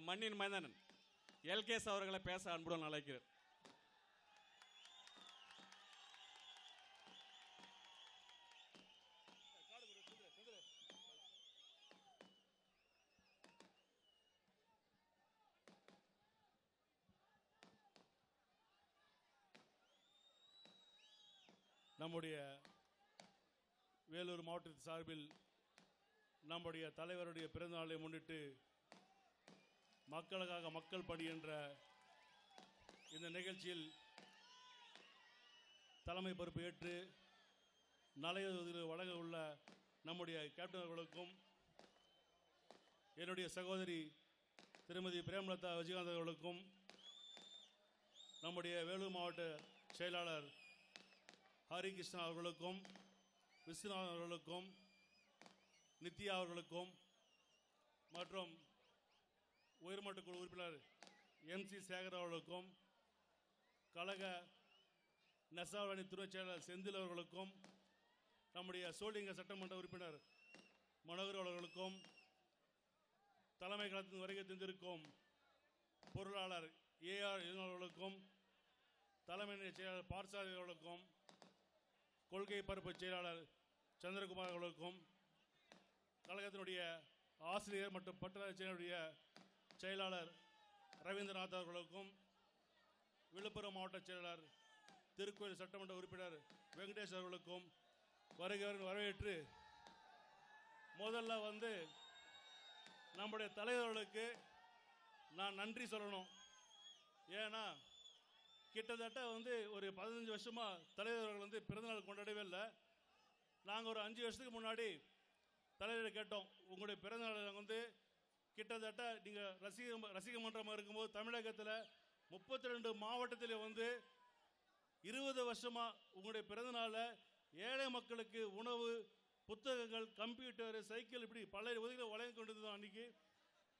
மண்ணின் மைந்தன் எல்கேஎஸ் அவர்களை பேச அன்புடன் அழைக்கிறேன். நம்முடைய வேலூர் மாவட்டத்தின் சார்பில் நம்முடைய தலைவருடைய பிறந்தநாளை முன்னிட்டு மக்களுக்காக மக்கள் பணி என்ற இந்த நிகழ்ச்சியில் தலைமை பொறுப்பு ஏற்று நலையுதவி வழங்க உள்ள நம்முடைய கேப்டன் அவர்களுக்கும் என்னுடைய சகோதரி திருமதி பிரேமலதா விஜயகாந்த் அவர்களுக்கும் நம்முடைய வேலூர் மாவட்ட செயலாளர் ஹரிகிருஷ்ணன் அவர்களுக்கும் விஸ்வநாதன் அவர்களுக்கும் நித்யா அவர்களுக்கும் மற்றும் உயர்மட்ட குழு உறுப்பினர் MC சேகர் அவர்களுக்கும் கழக நெசவாளி துணை செயலாளர் செந்தில் அவர்களுக்கும் நம்முடைய சோழிங்க சட்டமன்ற உறுப்பினர் மனோகர் அவர்களுக்கும் தலைமை கழகத்தின் வருகை தந்திருக்கும் பொருளாளர் AR அவர்களுக்கும் தலைமை செயலாளர் பார்சாதி அவர்களுக்கும் கொள்கை பரப்பு செயலாளர் சந்திரகுமார் அவர்களுக்கும் கழகத்தினுடைய ஆசிரியர் மற்றும் பட்டதாரிகளுடைய செயலாளர் ரவீந்திரநாத் அவர்களுக்கும் விழுப்புரம் மாவட்ட செயலாளர் திருக்கோயில் சட்டமன்ற உறுப்பினர் வெங்கடேஷ் அவர்களுக்கும் வரவேற்று முதல்ல நம்முடைய தலைவர்களுக்கு நான் நன்றி சொல்லணும். ஏன்னா கிட்டத்தட்ட ஒரு 15 வருஷமாக தலைவர்கள் பிறந்தநாள் கொண்டாடவே இல்லை. நாங்கள் ஒரு 5 வருஷத்துக்கு முன்னாடி தலைவரை கேட்டோம், உங்களுடைய பிறந்தநாள் கிட்டத்தட்ட நீங்கள் ரசிக மன்றமாக இருக்கும்போது தமிழகத்தில் 32 மாவட்டத்தில் 20 வருஷமாக உங்களுடைய பிறந்தநாளை ஏழை மக்களுக்கு உணவு, புத்தகங்கள், கம்ப்யூட்டர், சைக்கிள் இப்படி பல உதவிகளை வழங்கி கொண்டிருந்தோம். அன்றைக்கி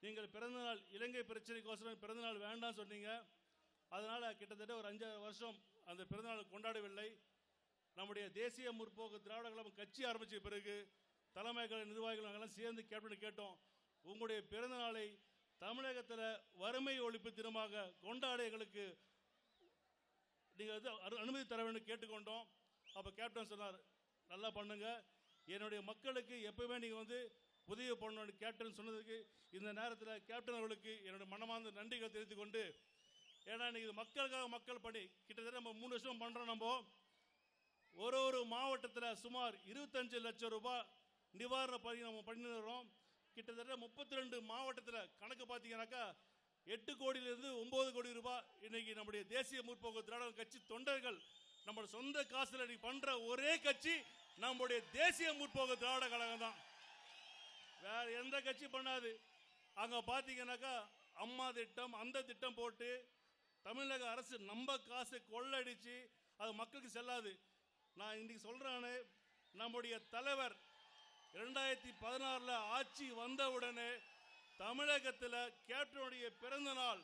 நீங்கள் பிறந்தநாள் இலங்கை பிரச்சனைக்கோசரம் பிறந்தநாள் வேண்டாம் சொன்னீங்க. அதனால் கிட்டத்தட்ட ஒரு 5-6 வருஷம் அந்த பிறந்தநாள் கொண்டாடவில்லை. நம்முடைய தேசிய முற்போக்கு திராவிட கழகம் கட்சி ஆரம்பித்த பிறகு தலைமைகள் நிர்வாகிகள் நாங்கள்லாம் சேர்ந்து கேப்டன் கேட்டோம், உங்களுடைய பிறந்தநாளை தமிழகத்தில் வறுமை ஒழிப்பு தினமாக கொண்டாட எங்களுக்கு நீங்கள் அனுமதி தர வேண்டும் கேட்டுக்கொண்டோம். அப்போ கேப்டன் சொன்னார், நல்லா பண்ணுங்க, என்னுடைய மக்களுக்கு எப்பவுமே நீங்கள் உதவி பண்ணணும் கேப்டன் சொன்னதுக்கு இந்த நேரத்தில் கேப்டன் அவர்களுக்கு என்னுடைய மனமார்ந்த நன்றிகள் தெரிவித்துக் கொண்டு, ஏன்னா இன்றைக்கி மக்களுக்காக மக்கள் பணி கிட்டத்தட்ட நம்ம 3 வருஷம் பண்ணுறோம். நம்ம ஒரு மாவட்டத்தில் சுமார் 25 லட்சம் ரூபாய் நிவாரண பணி நம்ம பண்ணிடுறோம். கிட்டத்தட்ட 32 மாவட்டத்தில் கணக்கு பார்த்தீங்கன்னாக்கா 8 கோடியிலிருந்து 9 கோடி ரூபாய் இன்னைக்கு நம்முடைய தேசிய முற்போக்கு திராவிட கட்சி தொண்டர்கள் நம்மளோட சொந்த காசுல இன்னைக்கு பண்ற ஒரே கட்சி நம்முடைய தேசிய முற்போக்கு திராவிட கழகம் தான். வேற எந்த கட்சி பண்ணாது. அங்க பார்த்தீங்கன்னாக்கா அம்மா திட்டம் அந்த திட்டம் போட்டு தமிழக அரசு நம்ம காசு கொள்ளடிச்சு அது மக்களுக்கு செல்லாது. நான் இன்னைக்கு சொல்றேன்னு, நம்முடைய தலைவர் 2016 ஆட்சி வந்தவுடனே தமிழகத்தில் கேப்டனுடைய பிறந்த நாள்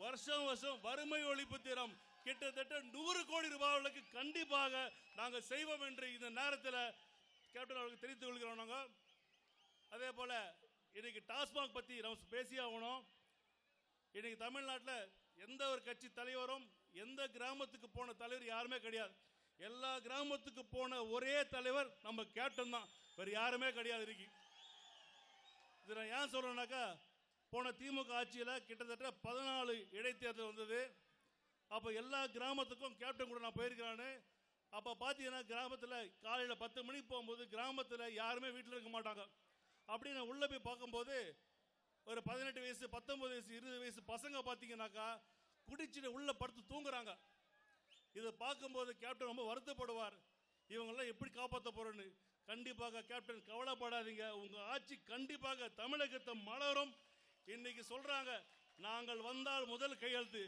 வருஷம் வறுமை ஒழிப்பு தினம் கிட்டத்தட்ட 100 கோடி ரூபாய்களுக்கு கண்டிப்பாக நாங்கள் செய்வோம் என்று இந்த நேரத்தில் கேப்டன் அவர்களுக்கு தெரிவித்துக் கொள்கிறோம். நாங்கள் அதே போல் இன்னைக்கு டாஸ்மாக் பற்றி நம்ம பேசி ஆகணும். இன்னைக்கு தமிழ்நாட்டில் எந்த ஒரு கட்சி தலைவரும் எந்த கிராமத்துக்கு போன தலைவர் யாருமே கிடையாது. எல்லா கிராமத்துக்கு போன ஒரே தலைவர் நம்ம கேப்டன் தான், வேறு யாருமே கிடையாது. இன்னைக்கு இது நான் ஏன் சொல்றேன்னாக்கா, போன திமுக ஆட்சியில் கிட்டத்தட்ட 14 இடைத்தேர்தல் வந்தது. அப்போ எல்லா கிராமத்துக்கும் கேப்டன் கூட நான் போயிருக்கிறானு. அப்போ பார்த்தீங்கன்னா கிராமத்தில் காலையில் 10 மணிக்கு போகும்போது கிராமத்தில் யாருமே வீட்டில் இருக்க மாட்டாங்க. அப்படி நான் உள்ளே போய் பார்க்கும்போது ஒரு 18 வயசு 19 வயசு 20 வயசு பசங்க பார்த்தீங்கன்னாக்கா குடிச்சிட்டு உள்ளே படுத்து தூங்குறாங்க. இதை பார்க்கும்போது கேப்டன் ரொம்ப வருத்தப்படுவார், இவங்கெல்லாம் எப்படி காப்பாற்ற போறோன்னு. கண்டிப்பாக கேப்டன் கவலைப்படாதீங்க, உங்கள் ஆட்சி கண்டிப்பாக தமிழகத்தை மலரும். இன்னைக்கு சொல்கிறாங்க, நாங்கள் வந்தால் முதல் கையெழுத்து.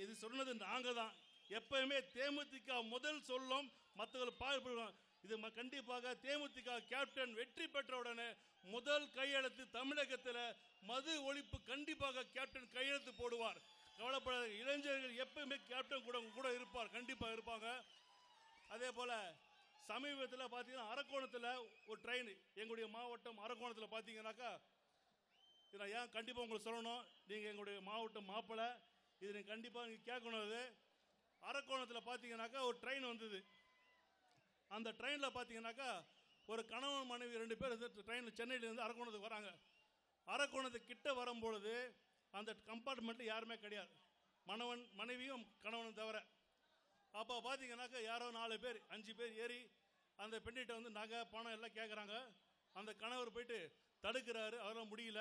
இது சொன்னது நாங்கள் தான். எப்பயுமே தேமுதிக முதல் சொல்லும், மற்றவர்கள் பார்க்க. இது கண்டிப்பாக தேமுதிக கேப்டன் வெற்றி பெற்றவுடனே முதல் கையெழுத்து தமிழகத்தில் மது ஒழிப்பு கண்டிப்பாக கேப்டன் கையெழுத்து போடுவார். கவலைப்படாத, இளைஞர்கள் எப்பயுமே கேப்டன் கூட இருப்பார், கண்டிப்பாக இருப்பாங்க. அதே போல் சமீபத்தில் பார்த்தீங்கன்னா அரக்கோணத்தில் ஒரு ட்ரெயின், எங்களுடைய மாவட்டம் அரக்கோணத்தில் பார்த்தீங்கன்னாக்கா இதை ஏன் கண்டிப்பாக உங்களுக்கு சொல்லணும், நீங்கள் எங்களுடைய மாவட்ட மாப்பிள்ளை, இது நீங்கள் கண்டிப்பாக நீங்கள் கேட்கணும். அது அரக்கோணத்தில் பார்த்தீங்கன்னாக்கா ஒரு ட்ரெயின் வந்தது. அந்த ட்ரெயினில் பார்த்தீங்கன்னாக்கா ஒரு கணவன் மனைவி 2 பேர் ட்ரெயினில் சென்னையிலேருந்து அரக்கோணத்துக்கு வராங்க. அரக்கோணத்துக்கு கிட்ட வரும்பொழுது அந்த கம்பார்ட்மெண்ட்டில் யாருமே கிடையாது, மனைவியும் கணவனும் தவிர. அப்போ பார்த்தீங்கன்னாக்கா யாரோ 4 பேர் 5 பேர் ஏறி அந்த பெண்ணிட்ட வந்து நகை பணம் எல்லாம் கேட்குறாங்க. அந்த கணவர் போயிட்டு தடுக்கிறாரு, அதெல்லாம் முடியல.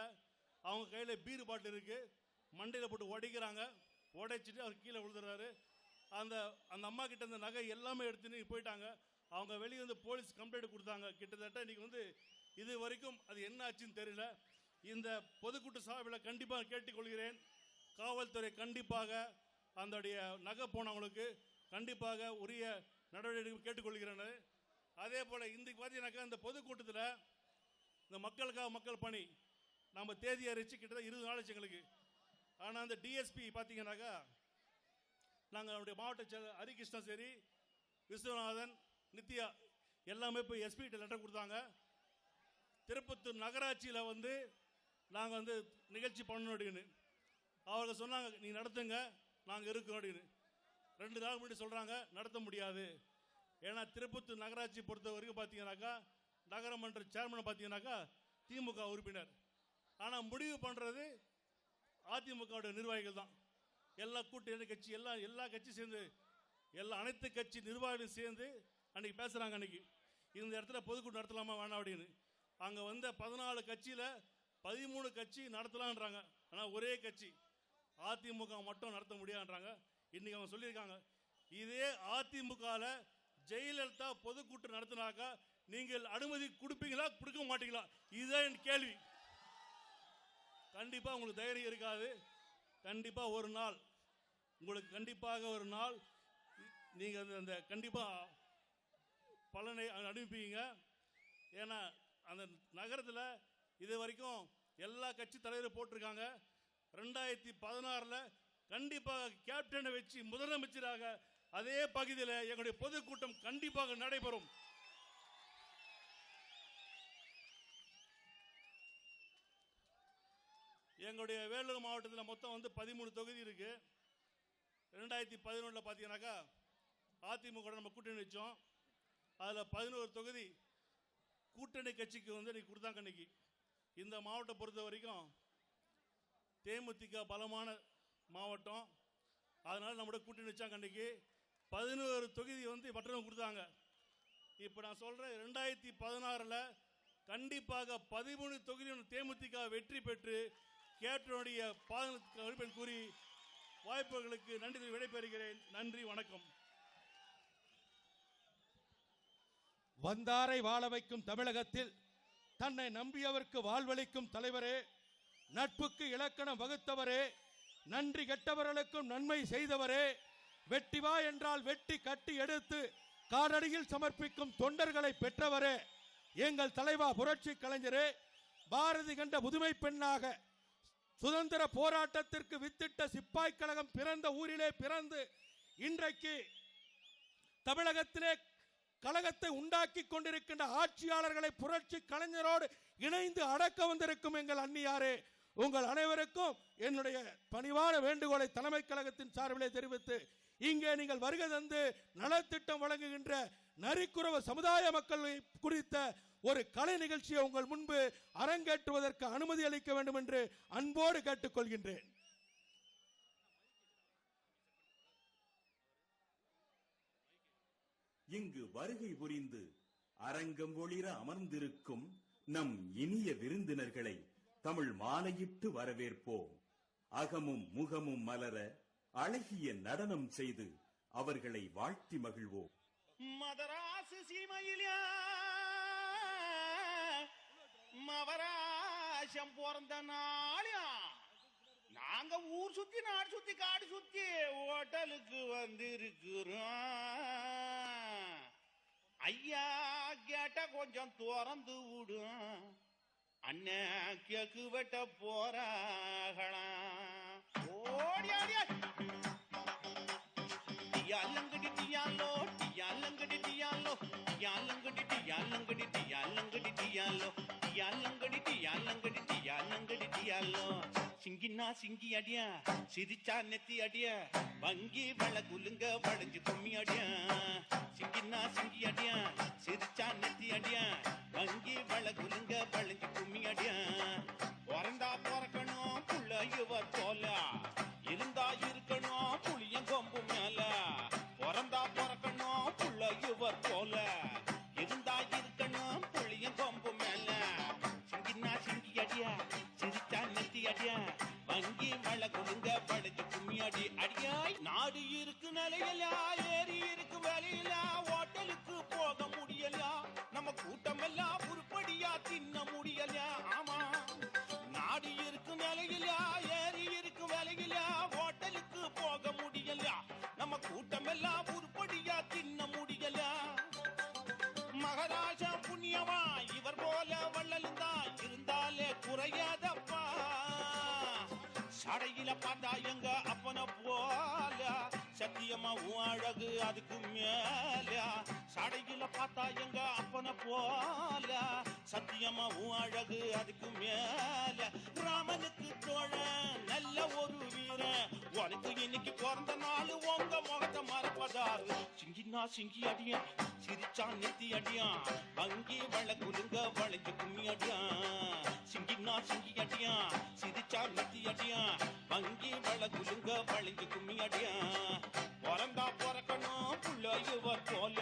அவங்க கையில் பீர் பாட்டில் இருக்குது, மண்டையில் போட்டு உடைக்கிறாங்க. உடைச்சிட்டு அவர் கீழே விழுதுறாரு. அந்த அந்த அம்மா கிட்ட இந்த நகை எல்லாமே எடுத்துன்னு போயிட்டாங்க. அவங்க வெளியே வந்து போலீஸ் கம்ப்ளைண்ட் கொடுத்தாங்க. கிட்டத்தட்ட இன்றைக்கி வந்து இது வரைக்கும் அது என்ன ஆச்சுன்னு தெரியல. இந்த பொதுக்கூட்ட சார்பில் கண்டிப்பாக கேட்டுக்கொள்கிறேன், காவல்துறை கண்டிப்பாக அந்த நகை போனவங்களுக்கு கண்டிப்பாக உரிய நடவடிக்கை கேட்டுக்கொள்கிறேன். அதே போல் இன்றைக்கு பார்த்தீங்கன்னாக்கா இந்த பொதுக்கூட்டத்தில் இந்த மக்களுக்காக மக்கள் பணி நம்ம தேதி அறிவிச்சு கிட்டத்தட்ட 20 நாள் ஆச்சு எங்களுக்கு. ஆனால் அந்த டிஎஸ்பி பார்த்தீங்கன்னாக்கா நாங்கள் நம்முடைய மாவட்ட செயலர் ஹரிகிருஷ்ணன் சரி, விஸ்வநாதன், நித்யா எல்லாமே போய் எஸ்பிகிட்ட லெட்டர் கொடுத்தாங்க. திருப்பத்தூர் நகராட்சியில் வந்து நாங்கள் வந்து நிகழ்ச்சி பண்ணணும் அப்படின்னு அவங்க சொன்னாங்க, நீ நடத்துங்க நாங்கள் இருக்கோம் அப்படின்னு. 2 நாள் முன்னாடி சொல்கிறாங்க நடத்த முடியாது. ஏன்னா திருப்பத்தூர் நகராட்சி பொறுத்த வரைக்கும் பார்த்தீங்கன்னாக்கா நகரமன்ற சேர்மனை பார்த்தீங்கன்னாக்கா திமுக உறுப்பினர். ஆனால் முடிவு பண்ணுறது அதிமுகவுடைய நிர்வாகிகள் தான். எல்லா கூட்டணி கட்சி எல்லா கட்சியும் சேர்ந்து அனைத்து கட்சி நிர்வாகிகளும் சேர்ந்து அன்றைக்கி பேசுகிறாங்க. அன்றைக்கி இந்த இடத்துல பொதுக்கூட்டம் நடத்தலாமா வேணாம் அப்படின்னு. அங்கே வந்த 14 கட்சியில் 13 கட்சி நடத்தலான்றாங்க. ஆனால் ஒரே கட்சி அதிமுக மட்டும் நடத்த முடியாதுன்றாங்க. இன்றைக்கி அவங்க சொல்லியிருக்காங்க, இதே அதிமுகவில் ஜெயலலிதா பொதுக்கூட்டம் நடத்தினாக்கா நீங்கள் அனுமதி கொடுப்பீங்களா கொடுக்க மாட்டீங்களா? இதுதான் என் கேள்வி. கண்டிப்பாக உங்களுக்கு தைரியம் இருக்காது. கண்டிப்பாக ஒரு நாள் உங்களுக்கு கண்டிப்பாக ஒரு நாள் நீங்கள் அந்த கண்டிப்பாக பலனை அனுப்பிங்க. ஏன்னா அந்த நகரத்தில் இது வரைக்கும் எல்லா கட்சி தலைவரும் போட்டிருக்காங்க. 2016 கண்டிப்பாக கேப்டனை வச்சு முதலமைச்சராக அதே பகுதியில் எங்களுடைய பொதுக்கூட்டம் கண்டிப்பாக நடைபெறும். எங்களுடைய வேலூர் மாவட்டத்தில் மொத்தம் வந்து 13 தொகுதி இருக்கு. 2011 பார்த்தீங்கன்னாக்கா அதிமுக நம்ம கூட்டணி வச்சோம். அதில் 11 தொகுதி கூட்டணி கட்சிக்கு வந்து இன்னைக்கு கொடுத்தாங்க. இன்னைக்கு இந்த மாவட்டம் பொறுத்த வரைக்கும் தேமுதிக பலமான மாவட்டம், அதனால நம்மளோட கூட்டணி வச்சாங்க. அன்னைக்கு 11 தொகுதி வந்து மற்றவங்க கொடுத்தாங்க. இப்போ நான் சொல்கிறேன், 2016 கண்டிப்பாக 13 தொகுதி தேமுதிக வெற்றி பெற்று கேப்டனுடைய பாதங்களுக்கு கூறி வாய்ப்புகளுக்கு நன்றி விடைபெறுகிறேன். நன்றி, வணக்கம். வந்தாரை வாழ வைக்கும் தமிழகத்தில் தன்னை நம்பியவருக்கு வாழ்வளிக்கும் தலைவரே, நட்புக்கு இலக்கணம் வகுத்தவரே, நன்றி கெட்டவர்களுக்கும் நன்மை செய்தவரே, வெட்டி வா என்றால் வெட்டி கட்டி எடுத்து காலடியில் சமர்ப்பிக்கும் தொண்டர்களை பெற்றவரே, எங்கள் தலைவா புரட்சி கலைஞரே, பாரதி கண்ட புதுமை பெண்ணாக சுதந்திர போராட்டத்திற்கு வித்திட்ட சிப்பாய் கழகம் பிறந்த ஊரிலே பிறந்து இன்றைக்கு தமிழகத்திலே கழகத்தை உண்டாக்கி கொண்டிருக்கின்ற ஆட்சியாளர்களை புரட்சி கலைஞரோடு இணைந்து அடக்க வந்திருக்கும் எங்கள் அன்னியாரே, உங்கள் அனைவருக்கும் என்னுடைய பணிவான வேண்டுகோளை தலைமை கழகத்தின் சார்பிலே தெரிவித்து, இங்கே நீங்கள் வருகை தந்து நலத்திட்டம் வழங்குகின்ற நரிக்குறவ சமுதாய மக்கள் குறித்த ஒரு கலை நிகழ்ச்சியை உங்கள் முன்பு அரங்கேற்றுவதற்கு அனுமதி அளிக்க வேண்டும் என்று அன்போடு கேட்டுக்கொள்கின்றேன். இங்கு வருகை புரிந்து அரங்கம் ஒளிர அமர்ந்திருக்கும் நம் இனிய விருந்தினர்களை தமிழ் மாலையிட்டு வரவேற்போம். அகமும் முகமும் மலர அழகிய நடனம் செய்து அவர்களை வாழ்த்தி மகிழ்வோம். மதராசு சீமையிலே மவராசம் பிறந்த நாளியா நாங்க ஊர் சுத்தி நாடு சுத்தி காடு சுத்தி ஹோட்டலுக்கு வந்திருக்கிறோம். ஐயா கேட்ட கொஞ்சம் திறந்து விடும், அண்ணன் கேக்கு வெட்ட போறாகலாம். ஓடி ஆடியா டியாலங்கடி டியாலோ டியாலங்கடி டியாலோ டியாலங்கடி டியாலங்கடி டியாலங்கடி டியாலோ டியாலங்கடி டியாலங்கடி டியாலங்கடி டியாலோ சிங்கினா சிங்கி அடியா சிரிச்சா நெத்தி அடியா வங்கி வள குலுங்க வளைஞ்சு கும்மி அடியா சிங்கினா சிங்கி அடியா சிரிச்சா நெத்தி அடியா வங்கி வள குலுங்க வளைஞ்சு கும்மி அடியா பிறந்தா பிறக்கணும் புள்ள இவர் போல இருந்தா இருக்கணும் புளியன் கொம்பு மேல பிறந்தா பிறக்கணும் புள்ள இவர் போல இருந்தா இருக்கணும் புளியன் கொம்பு மேல சிங்கினா சிங்கி அடியா சிரிச்சா நெத்தி அடியா வங்கி மழை கொடுங்க படைச்சு கும்மி அடி அடியாய் நாடு இருக்கு நிலையில ஏறி இருக்கு வேலையில ஹோட்டலுக்கு போக முடியலையா நம்ம கூட்டம் எல்லாம் உருப்படியா தின்ன முடியலையா ஆமா நாடு இருக்கு நிலையில ஏறி இருக்கு வேலையில ஹோட்டலுக்கு போக முடியலையா நம்ம கூட்டம் எல்லாம் உருப்படியா தின்ன முடியலையா மகாராஜா புண்ணியமா இவர் போல வள்ளலும் தான் இருந்தாலே குறையாதப்பா சடையில பார்த்தா எங்க அப்பன போல சத்தியமா உன் அழகு அதுக்கு மேல சடையில பார்த்தா எங்க அப்பன போல சத்தியமா உன் அழகு அதுக்கு மேல ராமனுக்கு தோழன் நல்ல ஒரு வீரன் உனக்கு இன்னைக்கு பிறந்த நாள் உங்க முகத்தை மறப்பதாரு சிங்கினா சிங்கி அடியா சிரிச்சா நெத்தி அடியா வங்கி வள குலுங்க வளைஞ்சு கும்மி அடியா சிங்கினா சிங்கி அடியா சிரிச்சா நெத்தி அடியா வங்கி வள குலுங்க வளைஞ்சு கும்மி அடியா பிறந்தா பிறக்கணும் புள்ள இவர் போல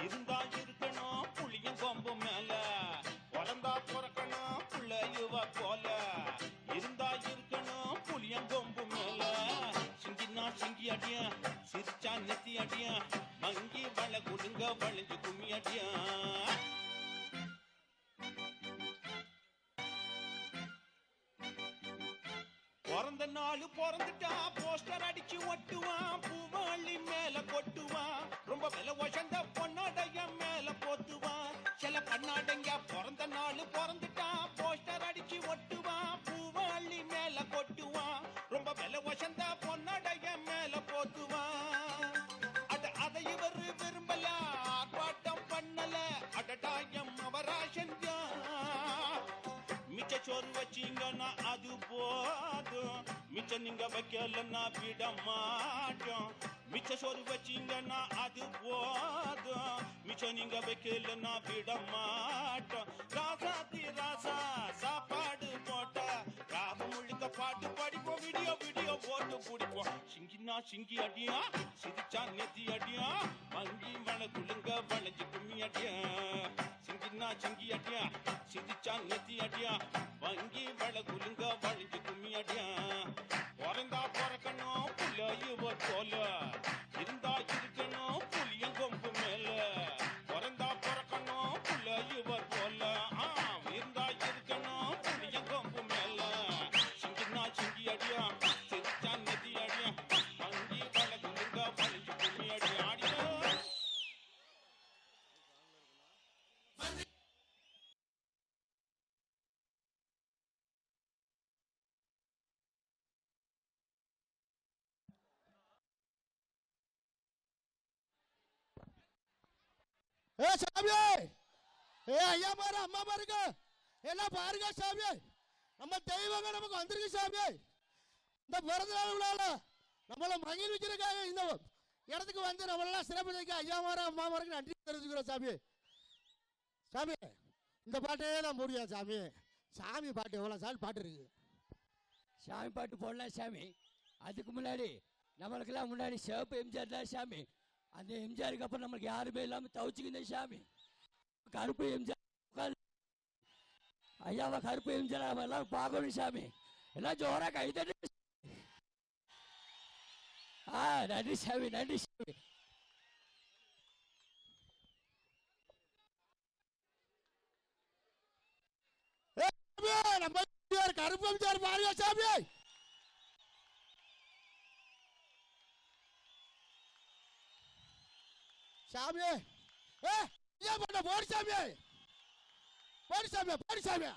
இருந்தா இருக்கணும் புளியன் கொம்பு மேல பிறந்தா பிறக்கணும் புள்ள இவர் போல இருந்தா இருக்கணும் புளியன் கொம்பு மேல சிங்கினா சிங்கி அடியா சிரிச்சா நெத்தி அடியா வங்கி வள குலுங்க வளைஞ்சு கும்மி அடியா பிறந்த நாள் பிறந்துட்டா போஸ்டர் அடிச்சு ஒட்டுவான் பூவாளி மேல கொட்டுவான் ரொம்ப விலை வசந்த பொன்னாடைய மேல போத்துவான் சில பண்ணாடைங்க பிறந்த நாள் பிறந்துட்டா போஸ்டர் அடிச்சு ஒட்டுவான் பூவாளி மேல கொட்டுவான் ரொம்ப விலை வசந்த பொன்னாடைய மேல போத்துவான் அதை இவர் விரும்பல ஆர்ப்பாட்டம் பண்ணல அடடாயம் அவராசன் மிச்ச சோறு வச்சீங்கன்னா அது போதும் மிச்ச நீங்க வைக்கலன்னா விட மாட்டோம் மிச்ச சோறு வச்சீங்கன்னா அது போதும் மிச்ச நீங்க வைக்கலன்னா விட மாட்டோம் ராசாத்தி ராசா சாப்பாடு போட்ட ராவு முழுக்க பாட்டு படிப்போம் வீடியோ வீடியோ போட்டு பிடிப்போம் சிங்கினா சிங்கி அடியா சிரிச்சா நெத்தி அடியா வங்கி மழை குழுங்க வளைஞ்சு கும்மி அடியா சிங்கினா சிங்கி அடியா சிரிச்சா நெத்தி அடியா வங்கி வள குலுங்க வளைஞ்சு கும்மி அடியா பிறந்தா பிறக்கணும் புள்ள இவர் போல இருந்தா இருக்கணும் புளியன் கொம்பு மேல பிறந்தா பிறக்கணும் புள்ள இவர் போல இருந்தா இருக்கணும் புளியன் கொம்பு மேல சிங்கினா சிங்கி அடியா சிரிச்சா நெத்தி அடியா வங்கி வள குலுங்க வளைஞ்சு கும்மி அடியா அடியா சாமி ஐயா பாரு அம்மா பாருங்க எல்லாம் பாருங்க சாமி நம்ம தெய்வங்க நமக்கு வந்திருக்கு சாமி இந்த பிறந்த நாள் விழால நம்மள மகிழ்விக்கிறதுக்காக இந்த இடத்துக்கு வந்து நம்மளெல்லாம் சிறப்பிக்க ஐயா மாரா அம்மா மாருக்கு நன்றி தெரிஞ்சுக்கிறோம் சாமி சாமி இந்த பாட்டே தான் முடியும் சாமி சாமி பாட்டு எவ்வளோ சாமி பாட்டு இருக்கு சாமி பாட்டு போடலாம் சாமி அதுக்கு முன்னாடி நம்மளுக்கெல்லாம் முன்னாடி சிவப்பு எம்ஜிஆர் தான் சாமி அந்த எம்ஜிஆருக்கு அப்புறம் நம்மளுக்கு யாருமே இல்லாமல் தவிச்சுக்கிந்த சாமி கருப்பு எம்ஜிஆர் ஐயாவா கருப்பு எம்ஜிஆர் நம்ம எல்லாரும் பார்க்கணும் சாமி எல்லாம் ஜோரா கை தட்டு நன்றி சாமி நன்றி சாமி நம்ம கருப்பு எம்ஜிஆர் பாருங்க சாமி சாமி ஏன் பண்ண போடு சாமி போடு சாமி போடு சாமி